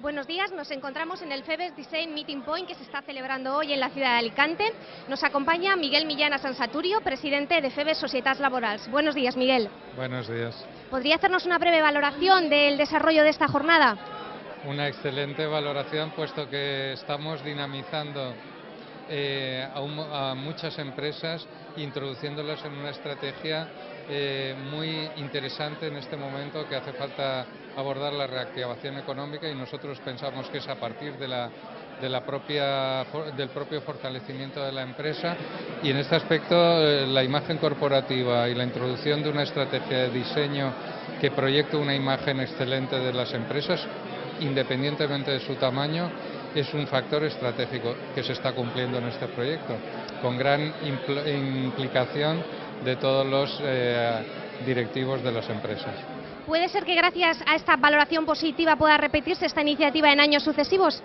Buenos días, nos encontramos en el FEBES Design Meeting Point que se está celebrando hoy en la ciudad de Alicante. Nos acompaña Miguel Millana Sansaturio, presidente de FEBES Societats Laborals. Buenos días, Miguel. Buenos días. ¿Podría hacernos una breve valoración del desarrollo de esta jornada? Una excelente valoración, puesto que estamos dinamizando a muchas empresas, introduciéndolas en una estrategia muy interesante en este momento, que hace falta abordar la reactivación económica, y nosotros pensamos que es a partir del propio fortalecimiento de la empresa, y en este aspecto la imagen corporativa y la introducción de una estrategia de diseño que proyecte una imagen excelente de las empresas, independientemente de su tamaño, es un factor estratégico que se está cumpliendo en este proyecto, con gran implicación de todos los directivos de las empresas. ¿Puede ser que gracias a esta valoración positiva pueda repetirse esta iniciativa en años sucesivos?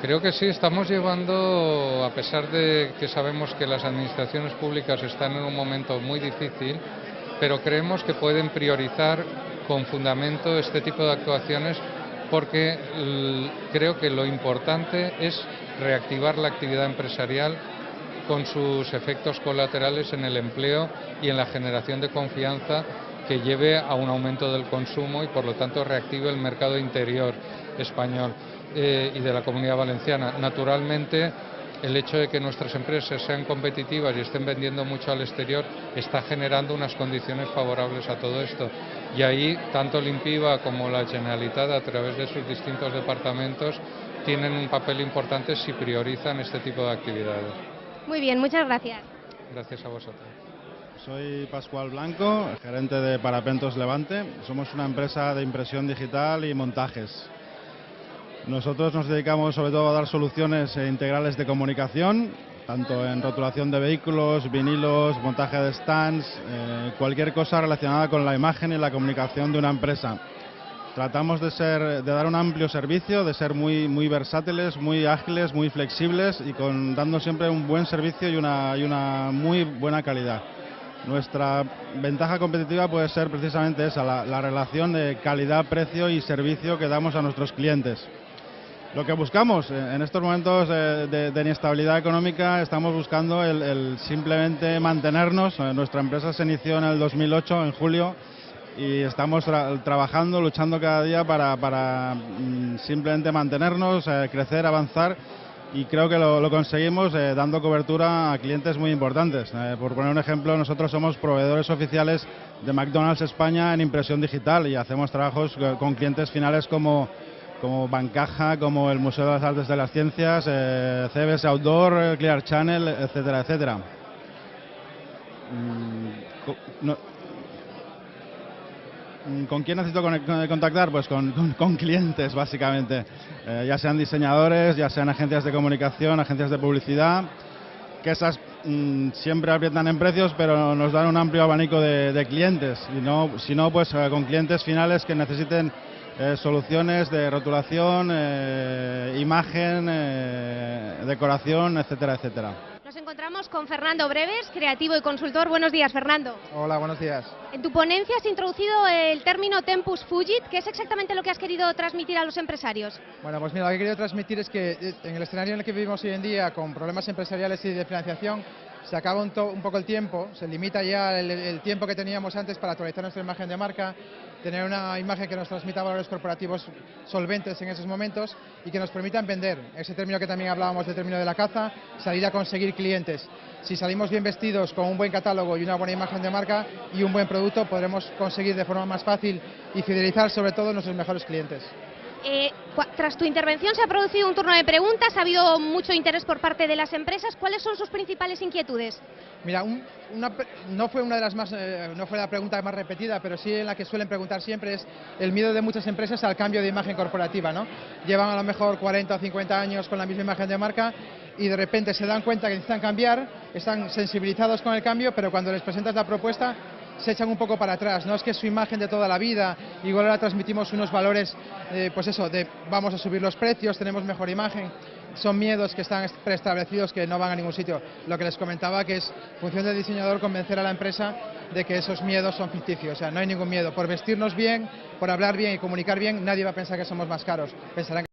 Creo que sí, estamos llevando, a pesar de que sabemos que las administraciones públicas están en un momento muy difícil, pero creemos que pueden priorizar con fundamento este tipo de actuaciones, porque creo que lo importante es reactivar la actividad empresarial con sus efectos colaterales en el empleo y en la generación de confianza, que lleve a un aumento del consumo y por lo tanto reactive el mercado interior español y de la Comunidad Valenciana. Naturalmente, el hecho de que nuestras empresas sean competitivas y estén vendiendo mucho al exterior está generando unas condiciones favorables a todo esto. Y ahí, tanto el INPIVA como la Generalitat, a través de sus distintos departamentos, tienen un papel importante si priorizan este tipo de actividades. Muy bien, muchas gracias. Gracias a vosotros. Soy Pascual Blanco, gerente de Parapentos Levante. Somos una empresa de impresión digital y montajes. Nosotros nos dedicamos sobre todo a dar soluciones integrales de comunicación, tanto en rotulación de vehículos, vinilos, montaje de stands, cualquier cosa relacionada con la imagen y la comunicación de una empresa. Tratamos de dar un amplio servicio, de ser muy versátiles, muy ágiles, muy flexibles y dando siempre un buen servicio y una muy buena calidad. Nuestra ventaja competitiva puede ser precisamente esa, la relación de calidad, precio y servicio que damos a nuestros clientes. Lo que buscamos en estos momentos de inestabilidad económica, estamos buscando el simplemente mantenernos. Nuestra empresa se inició en el 2008, en julio, y estamos trabajando, luchando cada día para simplemente mantenernos, crecer, avanzar, y creo que lo conseguimos dando cobertura a clientes muy importantes. Por poner un ejemplo, nosotros somos proveedores oficiales de McDonald's España en impresión digital y hacemos trabajos con clientes finales como Bancaja, como el Museo de las Artes de las Ciencias, CBS Outdoor, Clear Channel, etcétera, etcétera. ¿Con quién necesito contactar? Pues con clientes, básicamente. Ya sean diseñadores, ya sean agencias de comunicación, agencias de publicidad, que esas siempre aprietan en precios, pero nos dan un amplio abanico de clientes. Y si no, pues con clientes finales que necesiten soluciones de rotulación, imagen, decoración, etcétera, etcétera. Nos encontramos con Fernando Breves, creativo y consultor. Buenos días, Fernando. Hola, buenos días. En tu ponencia has introducido el término Tempus Fugit. ¿Qué es exactamente lo que has querido transmitir a los empresarios? Bueno, pues mira, lo que he querido transmitir es que en el escenario en el que vivimos hoy en día, con problemas empresariales y de financiación, se acaba un poco el tiempo, se limita ya el tiempo que teníamos antes para actualizar nuestra imagen de marca, tener una imagen que nos transmita valores corporativos solventes en esos momentos y que nos permitan vender. Ese término que también hablábamos del término de la caza, salir a conseguir clientes. Si salimos bien vestidos, con un buen catálogo y una buena imagen de marca y un buen producto, podremos conseguir de forma más fácil y fidelizar sobre todo nuestros mejores clientes. Tras tu intervención se ha producido un turno de preguntas, ha habido mucho interés por parte de las empresas. ¿Cuáles son sus principales inquietudes? Mira, no fue la pregunta más repetida, pero sí en la que suelen preguntar siempre, es el miedo de muchas empresas al cambio de imagen corporativa, ¿no? Llevan a lo mejor 40 o 50 años con la misma imagen de marca y de repente se dan cuenta que necesitan cambiar, están sensibilizados con el cambio, pero cuando les presentas la propuesta se echan un poco para atrás. No es que su imagen de toda la vida, igual ahora transmitimos unos valores, pues eso, de vamos a subir los precios, tenemos mejor imagen. Son miedos que están preestablecidos, que no van a ningún sitio. Lo que les comentaba, que es función del diseñador convencer a la empresa de que esos miedos son ficticios. O sea, no hay ningún miedo. Por vestirnos bien, por hablar bien y comunicar bien, nadie va a pensar que somos más caros. Pensarán que